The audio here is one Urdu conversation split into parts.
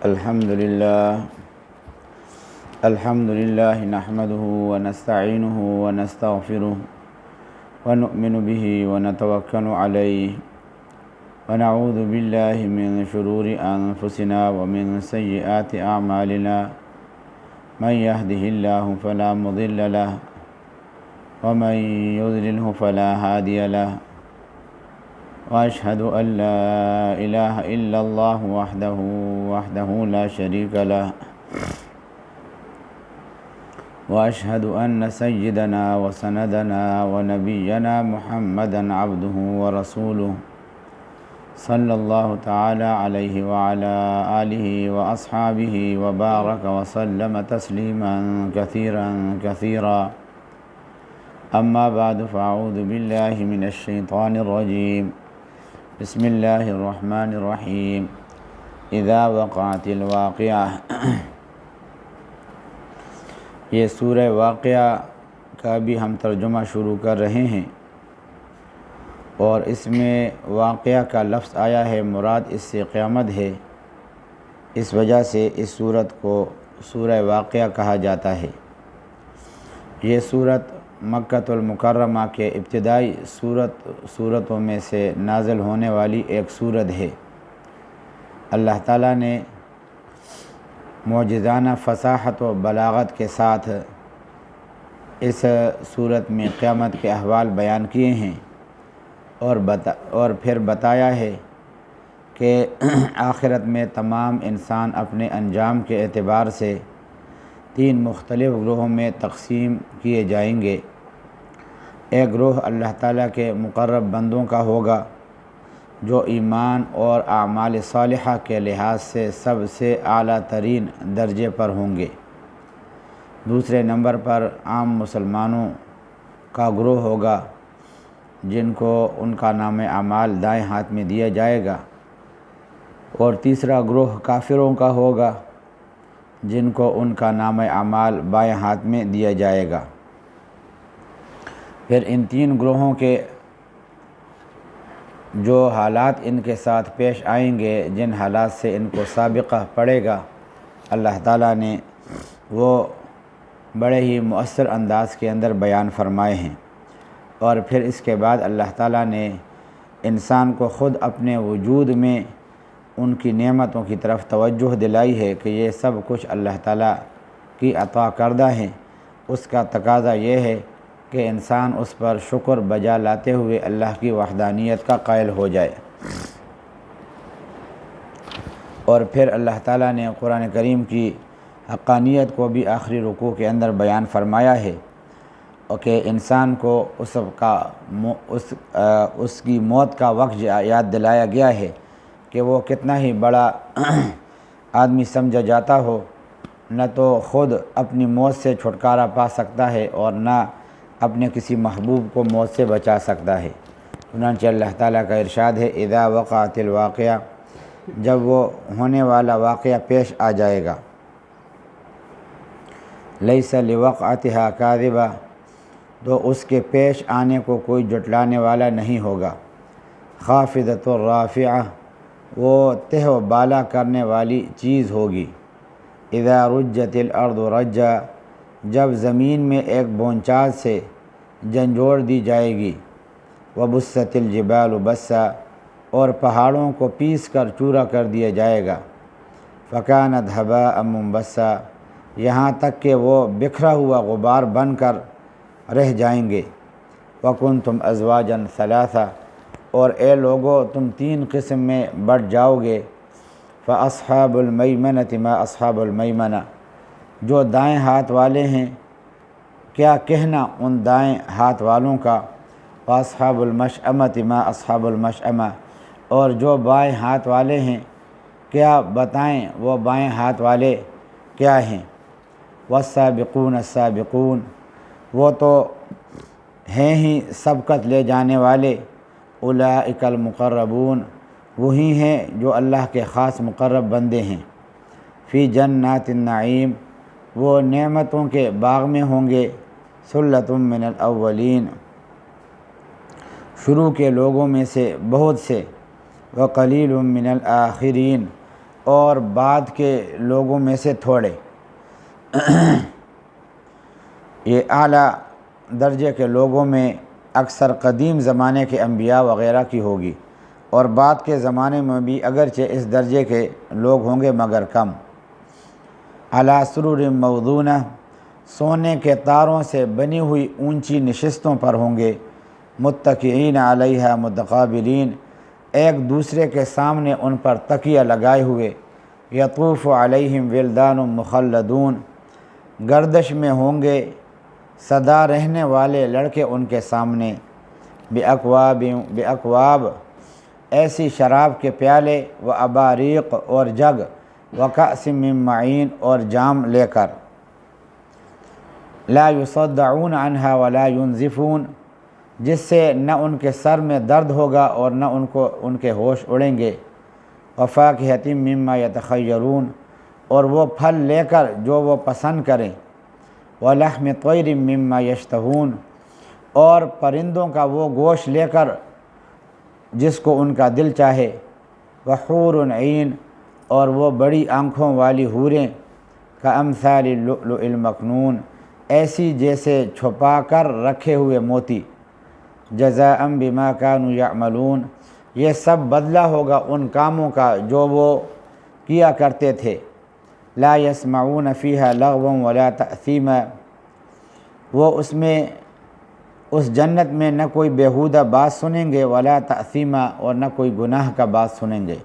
الحمد لله نحمده ونستعينه ونستغفره ونؤمن به ونتوكل عليه ونعوذ بالله من شرور أنفسنا ومن سيئات أعمالنا من يهده الله فلا مضل له ومن يضلله فلا هادي له وأشهد أن لا إله إلا الله وحده لا شريك له وأشهد أن سيدنا وسندنا ونبينا محمدا عبده ورسوله صلى الله تعالى عليه وعلى آله وأصحابه وبارك وسلم تسليما كثيرا أما بعد فأعوذ بالله من الشيطان الرجيم بسم الله الرحمن الرحیم اذا وقعت الواقعہ یہ سورہ واقعہ کا بھی ہم ترجمہ شروع کر رہے ہیں، اور اس میں واقعہ کا لفظ آیا ہے، مراد اس سے قیامت ہے۔ اس وجہ سے اس سورت کو سورہ واقعہ کہا جاتا ہے۔ یہ سورت مکۃ المکرمہ کے ابتدائی سورتوں میں سے نازل ہونے والی ایک سورت ہے۔ اللہ تعالیٰ نے معجزانہ فصاحت و بلاغت کے ساتھ اس سورت میں قیامت کے احوال بیان کیے ہیں، اور پھر بتایا ہے کہ آخرت میں تمام انسان اپنے انجام کے اعتبار سے 3 مختلف گروہوں میں تقسیم کیے جائیں گے۔ ایک گروہ اللہ تعالیٰ کے مقرب بندوں کا ہوگا، جو ایمان اور اعمال صالحہ کے لحاظ سے سب سے اعلیٰ ترین درجے پر ہوں گے۔ دوسرے نمبر پر عام مسلمانوں کا گروہ ہوگا، جن کو ان کا نام اعمال دائیں ہاتھ میں دیا جائے گا، اور تیسرا گروہ کافروں کا ہوگا، جن کو ان کا نام اعمال بائیں ہاتھ میں دیا جائے گا۔ پھر ان 3 گروہوں کے جو حالات ان کے ساتھ پیش آئیں گے، جن حالات سے ان کو سابقہ پڑے گا، اللہ تعالیٰ نے وہ بڑے ہی مؤثر انداز کے اندر بیان فرمائے ہیں۔ اور پھر اس کے بعد اللہ تعالیٰ نے انسان کو خود اپنے وجود میں ان کی نعمتوں کی طرف توجہ دلائی ہے کہ یہ سب کچھ اللہ تعالیٰ کی عطا کردہ ہیں۔ اس کا تقاضا یہ ہے کہ انسان اس پر شکر بجا لاتے ہوئے اللہ کی وحدانیت کا قائل ہو جائے۔ اور پھر اللہ تعالیٰ نے قرآن کریم کی حقانیت کو بھی آخری رکوع کے اندر بیان فرمایا ہے، اور کہ انسان کو اس کی موت کا وقت یاد دلایا گیا ہے کہ وہ کتنا ہی بڑا آدمی سمجھا جاتا ہو، نہ تو خود اپنی موت سے چھٹکارا پا سکتا ہے اور نہ اپنے کسی محبوب کو موت سے بچا سکتا ہے۔ چنانچہ اللہ تعالیٰ کا ارشاد ہے، اذا وقعت الواقعہ، جب وہ ہونے والا واقعہ پیش آ جائے گا۔ لیس لوقعتها کاذبہ، تو اس کے پیش آنے کو کوئی جھٹلانے والا نہیں ہوگا۔ خافضۃ الرافعہ، وہ تہ و بالا کرنے والی چیز ہوگی۔ اذا رجت الارض رجا، جب زمین میں ایک بونچال سے جھنجھوڑ دی جائے گی۔ وبست الجبال بسا، اور پہاڑوں کو پیس کر چورا کر دیا جائے گا۔ فکانت ہباء منبثا، یہاں تک کہ وہ بکھرا ہوا غبار بن کر رہ جائیں گے۔ وکنتم ازواجا ثلاثا، اور اے لوگو تم 3 قسم میں بٹ جاؤ گے۔ فاصحاب المیمنۃ ما اصحاب المیمنہ، جو دائیں ہاتھ والے ہیں کیا کہنا ان دائیں ہاتھ والوں کا۔ واصحاب المشأمۃ ما اصحاب المشأمہ، اور جو بائیں ہاتھ والے ہیں کیا بتائیں وہ بائیں ہاتھ والے کیا ہیں۔ والسابقون السابقون، وہ تو ہیں ہی سبقت لے جانے والے۔ اولئک المقربون، وہی ہیں جو اللہ کے خاص مقرب بندے ہیں۔ فی جنات النعیم، وہ نعمتوں کے باغ میں ہوں گے۔ ثلۃ من الاولین، شروع کے لوگوں میں سے بہت سے۔ وقلیل من الآخرین، اور بعد کے لوگوں میں سے تھوڑے۔ یہ اعلیٰ درجے کے لوگوں میں اکثر قدیم زمانے کے انبیاء وغیرہ کی ہوگی، اور بعد کے زمانے میں بھی اگرچہ اس درجے کے لوگ ہوں گے مگر کم۔ علی سرر موضونہ، سونے کے تاروں سے بنی ہوئی اونچی نشستوں پر ہوں گے، متکئین علیہا متقابلین، ایک دوسرے کے سامنے ان پر تکیہ لگائے ہوئے، یطوف علیہم ولدان مخلدون، گردش میں ہوں گے سدا رہنے والے لڑکے ان کے سامنے، بأکواب ایسی شراب کے پیالے، و اباریق اور جگ، و کأس من معین اور جام لے کر، لا یصدعون عنہا ولا ینزفون، جس سے نہ ان کے سر میں درد ہوگا اور نہ ان کے ہوش اڑیں گے، وفاکہۃ مما یتخیرون، اور وہ پھل لے کر جو وہ پسند کریں، ولحم طیر مما یشتہون، اور پرندوں کا وہ گوشت لے کر جس کو ان کا دل چاہے، وحور عین، اور وہ بڑی آنکھوں والی حوریں، کامثال اللؤلؤ المکنون، ایسی جیسے چھپا کر رکھے ہوئے موتی، جزاء بما كانوا یعملون، یہ سب بدلہ ہوگا ان کاموں کا جو وہ کیا کرتے تھے، لا یسمعون فیہا لغوا ولا تأثیما، وہ اس جنت میں نہ کوئی بیہودہ بات سنیں گے، ولا تأثیما، اور نہ کوئی گناہ کا بات سنیں گے،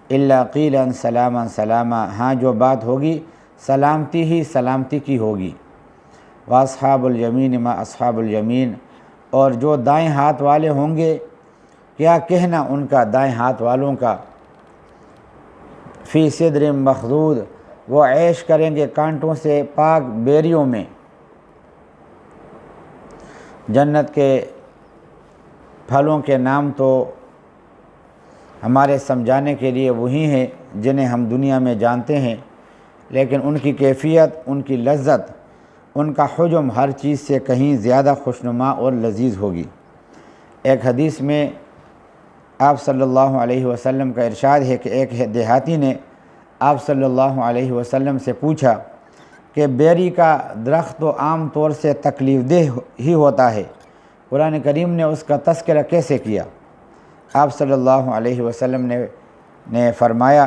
الا قیلا سلاما سلاما، ہاں جو بات ہوگی سلامتی ہی سلامتی کی ہوگی، واصحاب الیمین ما اصحاب الیمین، اور جو دائیں ہاتھ والے ہوں گے کیا کہنا ان کا دائیں ہاتھ والوں کا، فی صدر مخضود، وہ عیش کریں گے کانٹوں سے پاک بیریوں میں۔ جنت کے پھلوں کے نام تو ہمارے سمجھانے کے لیے وہی ہیں جنہیں ہم دنیا میں جانتے ہیں، لیکن ان کی کیفیت، ان کی لذت، ان کا حجم ہر چیز سے کہیں زیادہ خوشنما اور لذیذ ہوگی۔ ایک حدیث میں آپ صلی اللہ علیہ وسلم کا ارشاد ہے کہ ایک دیہاتی نے آپ صلی اللہ علیہ وسلم سے پوچھا کہ بیری کا درخت تو عام طور سے تکلیف دہ ہی ہوتا ہے، قرآن کریم نے اس کا تذکرہ کیسے کیا؟ آپ صلی اللہ علیہ وسلم نے فرمایا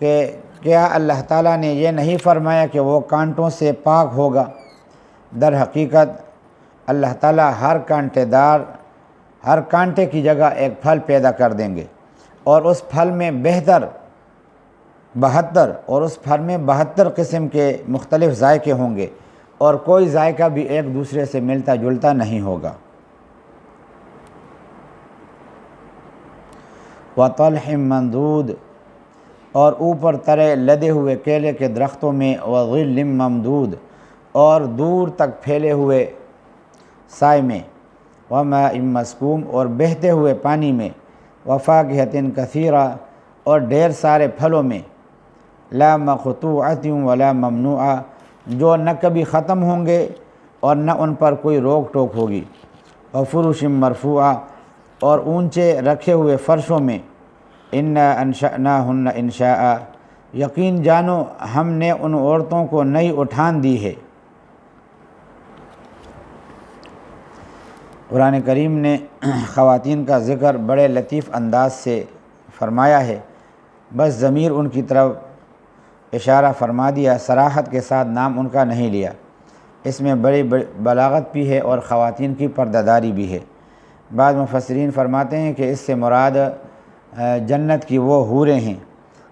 کہ کیا اللہ تعالیٰ نے یہ نہیں فرمایا کہ وہ کانٹوں سے پاک ہوگا؟ در حقیقت اللہ تعالیٰ ہر کانٹے کی جگہ ایک پھل پیدا کر دیں گے، اور اس پھل میں 72 قسم کے مختلف ذائقے ہوں گے، اور کوئی ذائقہ بھی ایک دوسرے سے ملتا جلتا نہیں ہوگا۔ وطلح ممدود، اور اوپر ترے لدے ہوئے کیلے کے درختوں میں، وظل ممدود، اور دور تک پھیلے ہوئے سائے میں، وماء مسکوم، اور بہتے ہوئے پانی میں، وفاکہۃ کثیرہ، اور ڈھیر سارے پھلوں میں، لا مقطوعۃ ولا ممنوعہ، جو نہ کبھی ختم ہوں گے اور نہ ان پر کوئی روک ٹوک ہوگی، وفرش مرفوعہ، اور اونچے رکھے ہوئے فرشوں میں، انا انشأناہن انشاء، یقین جانو ہم نے ان عورتوں کو نئی اٹھان دی ہے۔ قرآن کریم نے خواتین کا ذکر بڑے لطیف انداز سے فرمایا ہے، بس ضمیر ان کی طرف اشارہ فرما دیا، صراحت کے ساتھ نام ان کا نہیں لیا۔ اس میں بڑی بلاغت بھی ہے اور خواتین کی پردہ داری بھی ہے۔ بعض مفسرین فرماتے ہیں کہ اس سے مراد جنت کی وہ حوریں ہیں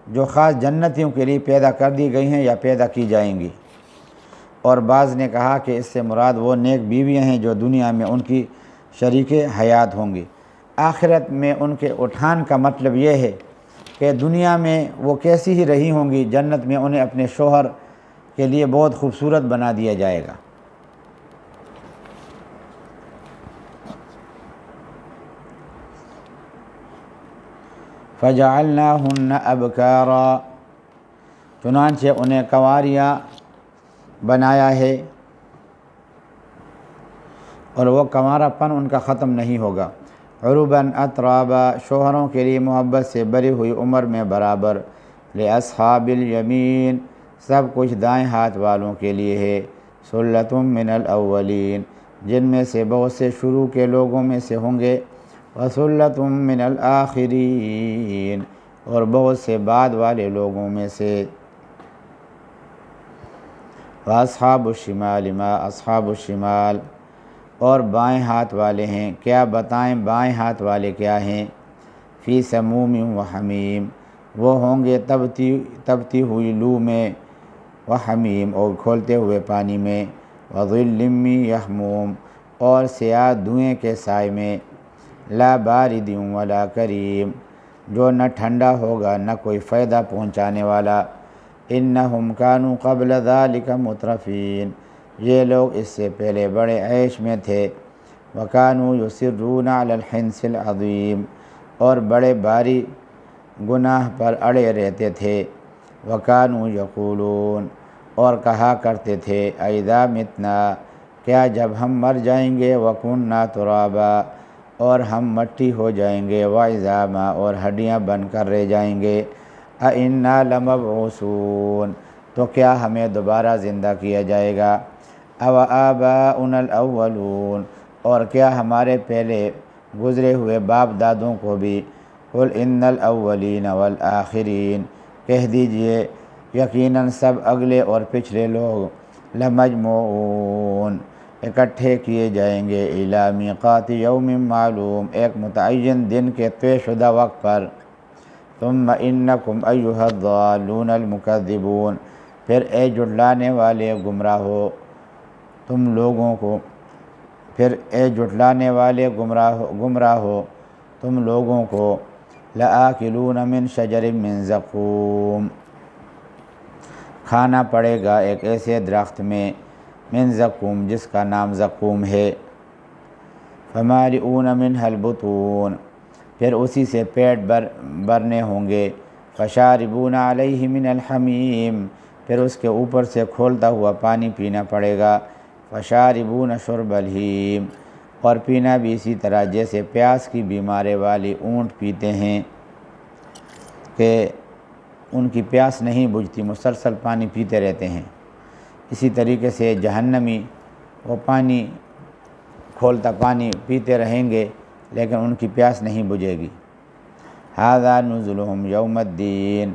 جو خاص جنتیوں کے لیے پیدا کر دی گئی ہیں یا پیدا کی جائیں گی، اور بعض نے کہا کہ اس سے مراد وہ نیک بیویاں ہیں جو دنیا میں ان کی شریک حیات ہوں گی۔ آخرت میں ان کے اٹھان کا مطلب یہ ہے کہ دنیا میں وہ کیسی ہی رہی ہوں گی، جنت میں انہیں اپنے شوہر کے لیے بہت خوبصورت بنا دیا جائے گا۔ فَجَعَلْنَاهُنَّ أَبْكَارًا، چنانچہ انہیں کنواریاں بنایا ہے، اور وہ کنوارا پن ان کا ختم نہیں ہوگا۔ عُرُبًا أَتْرَابًا، شوہروں کے لیے محبت سے بری ہوئی عمر میں برابر۔ لأصحاب الیمین، سب کچھ دائیں ہاتھ والوں کے لیے ہے۔ ثلۃ من الاولین، جن میں سے بہت سے شروع کے لوگوں میں سے ہوں گے، وثلۃ من الآخرین، اور بہت سے بعد والے لوگوں میں سے۔ وأصحاب الشمال ما أصحاب الشمال، اور بائیں ہاتھ والے ہیں، کیا بتائیں بائیں ہاتھ والے کیا ہیں؟ فی سموم و حمیم، وہ ہوں گے تبتی ہوئی لو میں، وحمیم، اور کھولتے ہوئے پانی میں، وظل من یحموم، اور سیاہ دھوئیں کے سائے میں، لا بارد ولا کریم، جو نہ ٹھنڈا ہوگا نہ کوئی فائدہ پہنچانے والا۔ انہم کانوا قبل ذلک مترفین، یہ لوگ اس سے پہلے بڑے عیش میں تھے۔ وکانوا یصرون علی الحنث العظیم، اور بڑے بھاری گناہ پر اڑے رہتے تھے۔ وکانوا یقولون، اور کہا کرتے تھے، اذا متنا، کیا جب ہم مر جائیں گے، وکننا ترابا، اور ہم مٹی ہو جائیں گے، وعظاما، اور ہڈیاں بن کر رہ جائیں گے، انا لمبعوثون، تو کیا ہمیں دوبارہ زندہ کیا جائے گا؟ او آباؤنا الاولون، اور کیا ہمارے پہلے گزرے ہوئے باپ دادوں کو بھی؟ قل ان الاولین والآخرین، کہہ دیجئے یقیناً سب اگلے اور پچھلے لوگ لمجموعون، اکٹھے کیے جائیں گے، الی میقات یوم معلوم، ایک متعین دن کے طے شدہ وقت پر۔ ثم انکم ایھا الضالون المکذبون، پھر اے جھٹلانے والے گمراہو تم لوگوں کو لآکلون من شجر من زقوم، کھانا پڑے گا ایک ایسے درخت میں، من زقوم، جس کا نام زقوم ہے، فمالئون منہ البطون، پھر اسی سے پیٹ بھرنے ہوں گے، فشاربون علیہ من الحمیم، پھر اس کے اوپر سے کھولتا ہوا پانی پینا پڑے گا، فشاربون شرب الہیم، اور پینا بھی اسی طرح جیسے پیاس کی بیماری والے اونٹ پیتے ہیں کہ ان کی پیاس نہیں بجھتی، مسلسل پانی پیتے رہتے ہیں، اسی طریقے سے جہنمی وہ پانی کھولتا پانی پیتے رہیں گے لیکن ان کی پیاس نہیں بجھے گی۔ ھذا نزلہم یوم الدین،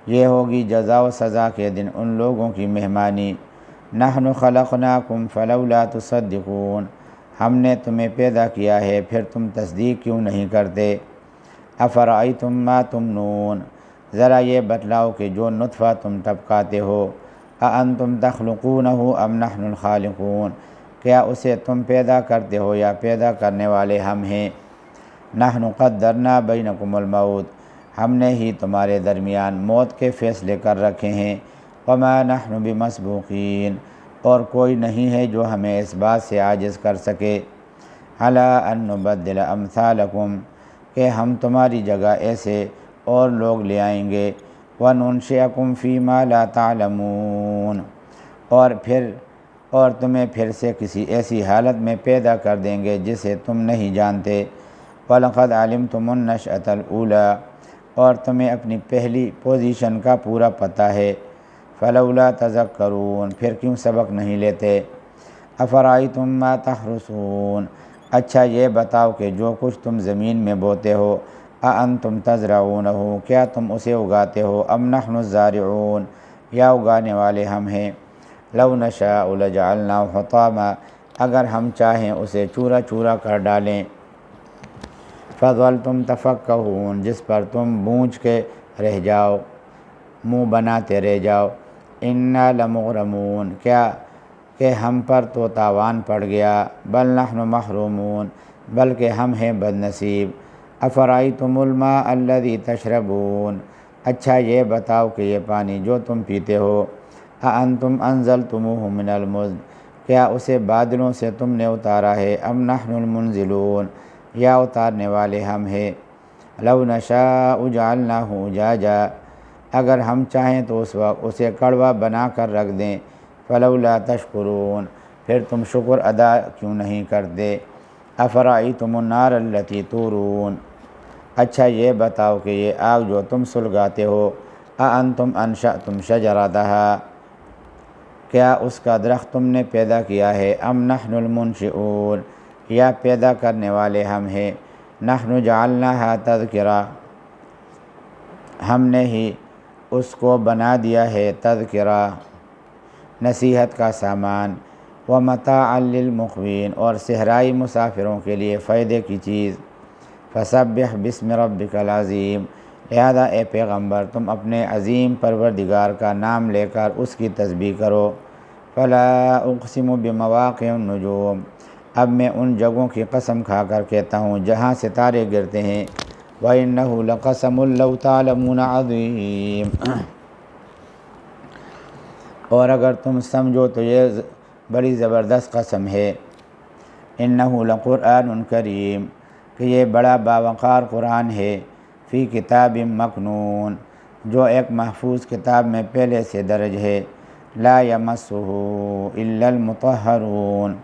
یہ ہوگی جزا و سزا کے دن ان لوگوں کی مہمانی۔ نحن خلقناکم فلولا تصدقون، ہم نے تمہیں پیدا کیا ہے پھر تم تصدیق کیوں نہیں کرتے؟ افرأیتم ما تمنون، ذرا یہ بتلاؤ کہ جو نطفہ تم ٹپکاتے ہو، اانتم تخلقونہ ام نحن الخالقون، کیا اسے تم پیدا کرتے ہو یا پیدا کرنے والے ہم ہیں؟ نحن قدرنا بینکم الموت، ہم نے ہی تمہارے درمیان موت کے فیصلے کر رکھے ہیں، وما نحن بمسبوقین، اور کوئی نہیں ہے جو ہمیں اس بات سے عاجز کر سکے، علی ان نبدل امثالکم، کہ ہم تمہاری جگہ ایسے اور لوگ لے آئیں گے، وننشئکم فیما لا تعلمون، اور تمہیں پھر سے کسی ایسی حالت میں پیدا کر دیں گے جسے تم نہیں جانتے، وَلَقَدْ عَلِمْتُمُ النَّشْأَةَ الْأُولَىٰ، اور تمہیں اپنی پہلی پوزیشن کا پورا پتہ ہے، فَلَوْلَا تَذَكَّرُونَ، پھر کیوں سبق نہیں لیتے؟ أَفَرَأَيْتُم مَّا تَحْرُثُونَ، اچھا یہ بتاؤ کہ جو کچھ تم زمین میں بوتے ہو، أَأَنتُمْ تَزْرَعُونَهُ، کیا تم اسے اگاتے ہو، أَمْ نَحْنُ الزَّارِعُونَ، یا اگانے والے ہم ہیں؟ لَوْ نَشَاءُ لَجَعَلْنَاهُ حُطَامًا، اگر ہم چاہیں اسے چورا چورا کر ڈالیں، فَظَلْتُمْ تَفَكَّهُونَ، جس پر تم بونجھ کے رہ جاؤ، منہ بناتے رہ جاؤ، اِنَّا لَمُغْرَمُونَ، کیا کہ ہم پر تو تاوان پڑ گیا، بل نحن محرومون، بلکہ ہم ہیں بد نصیب۔ افرأیتم الماء الذی تشربون، اچھا یہ بتاؤ کہ یہ پانی جو تم پیتے ہو، اانتم انزلتموہ من المزن، کیا اسے بادلوں سے تم نے اتارا ہے، ام نحن المنزلون، یا اتارنے والے ہم ہیں؟ لو نشاء جعلناہ اجاجا، اگر ہم چاہیں تو اس وقت اسے کڑوا بنا کر رکھ دیں، فلولا تشکرون، پھر تم شکر ادا کیوں نہیں کرتے؟ افرأیتم النار التی تورون، اچھا یہ بتاؤ کہ یہ آگ جو تم سلگاتے ہو، اَأَنتُمْ أَنشَأْتُمْ شَجَرَتَهَا، کیا اس کا درخت تم نے پیدا کیا ہے، ام نحن المنشئون، یا پیدا کرنے والے ہم ہیں، نحن جعلناها تذکرہ، ہم نے ہی اس کو بنا دیا ہے تذکرہ، نصیحت کا سامان، ومتاعا للمقوین، اور صحرائی مسافروں کے لیے فائدے کی چیز، فسبح باسم ربک العظیم، لہذا اے پیغمبر تم اپنے عظیم پروردگار کا نام لے کر اس کی تسبیح کرو۔ فلا اقسم بمواقع النجوم، اب میں ان جگہوں کی قسم کھا کر کہتا ہوں جہاں ستارے گرتے ہیں، وَإِنَّهُ لَقَسَمٌ لَوْ تَعْلَمُونَ عَظِيمٌ، اور اگر تم سمجھو تو یہ بڑی زبردست قسم ہے، إِنَّهُ لَقُرْآنٌ کریم، کہ یہ بڑا باوقار قرآن ہے، فی کتاب مکنون، جو ایک محفوظ کتاب میں پہلے سے درج ہے، لا یمسہ الا المطہرون،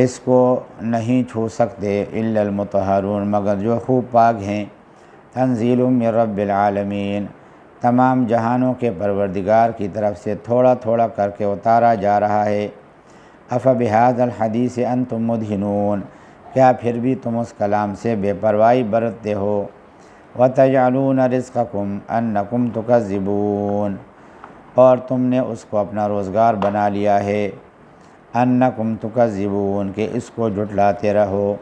اس کو نہیں چھو سکتے الا المطہرون مگر جو خوب پاک ہیں، تنزیل من رب العالمین، تمام جہانوں کے پروردگار کی طرف سے تھوڑا تھوڑا کر کے اتارا جا رہا ہے۔ افبہذا الحدیث انتم مدہنون، کیا پھر بھی تم اس کلام سے بے پرواہی برتتے ہو، وتجعلون رزقکم انکم تکذبون، اور تم نے اس کو اپنا روزگار بنا لیا ہے، انکم تکذبون، کہ اس کو جھٹلاتے رہو۔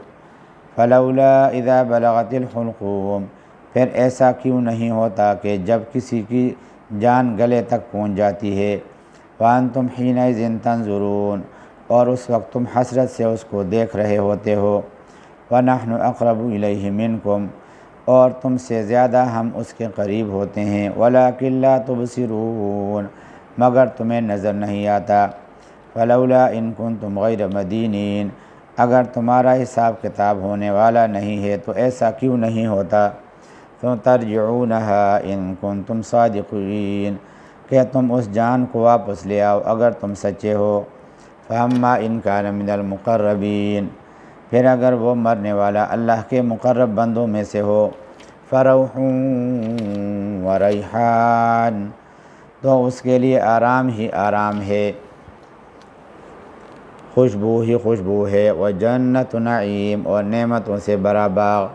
فلولا اذا بلغت الحلقوم، پھر ایسا کیوں نہیں ہوتا کہ جب کسی کی جان گلے تک پہنچ جاتی ہے، وانتم حینئذ تنظرون، اور اس وقت تم حسرت سے اس کو دیکھ رہے ہوتے ہو، ونحن اقرب الیہ منکم، اور تم سے زیادہ ہم اس کے قریب ہوتے ہیں، ولکن لا تبصرون، مگر تمہیں نظر نہیں آتا۔ فلولا ان کنتم غیر مدینین، اگر تمہارا حساب کتاب ہونے والا نہیں ہے تو ایسا کیوں نہیں ہوتا، تو ترجعونہا ان کنتم صادقین، کہ تم اس جان کو واپس لے آؤ اگر تم سچے ہو۔ فاما ان کان من المقربین، پھر اگر وہ مرنے والا اللہ کے مقرب بندوں میں سے ہو، فروح وریحان، تو اس کے لیے آرام ہی آرام ہے، خوشبو ہی خوشبو ہے، وجنت نعیم، اور نعمتوں سے بڑا باغ۔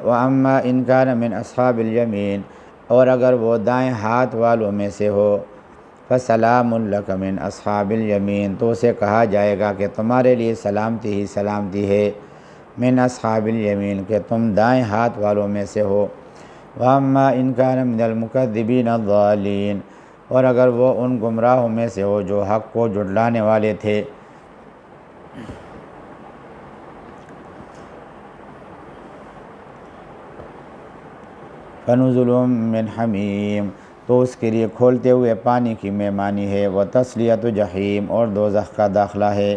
واما ان کان من اصحاب الیمین، اور اگر وہ دائیں ہاتھ والوں میں سے ہو، فسلام لک من اصحاب الیمین، تو اسے کہا جائے گا کہ تمہارے لیے سلامتی ہی سلامتی ہے، من اصحاب الیمین، کہ تم دائیں ہاتھ والوں میں سے ہو۔ واما ان کان من المکذبین الضالین، اور اگر وہ ان گمراہوں میں سے ہو جو حق کو جھٹلانے والے تھے، فنزل من حمیم، تو اس کے لیے کھولتے ہوئے پانی کی مہمانی ہے، وتصلیۃ جحیم، اور دوزخ کا داخلہ ہے۔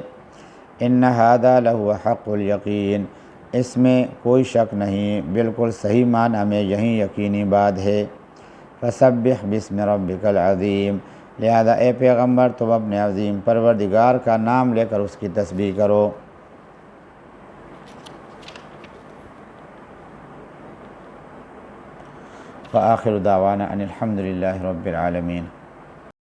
ان ھذا لہو حق الیقین، اس میں کوئی شک نہیں، بالکل صحیح معنی میں یہی یقینی بات ہے۔ فسبح باسم ربک العظیم، لہذا اے پیغمبر تم اپنے عظیم پروردگار کا نام لے کر اس کی تسبیح کرو۔ وآخر دعوانا ان الحمد للہ رب العالمین۔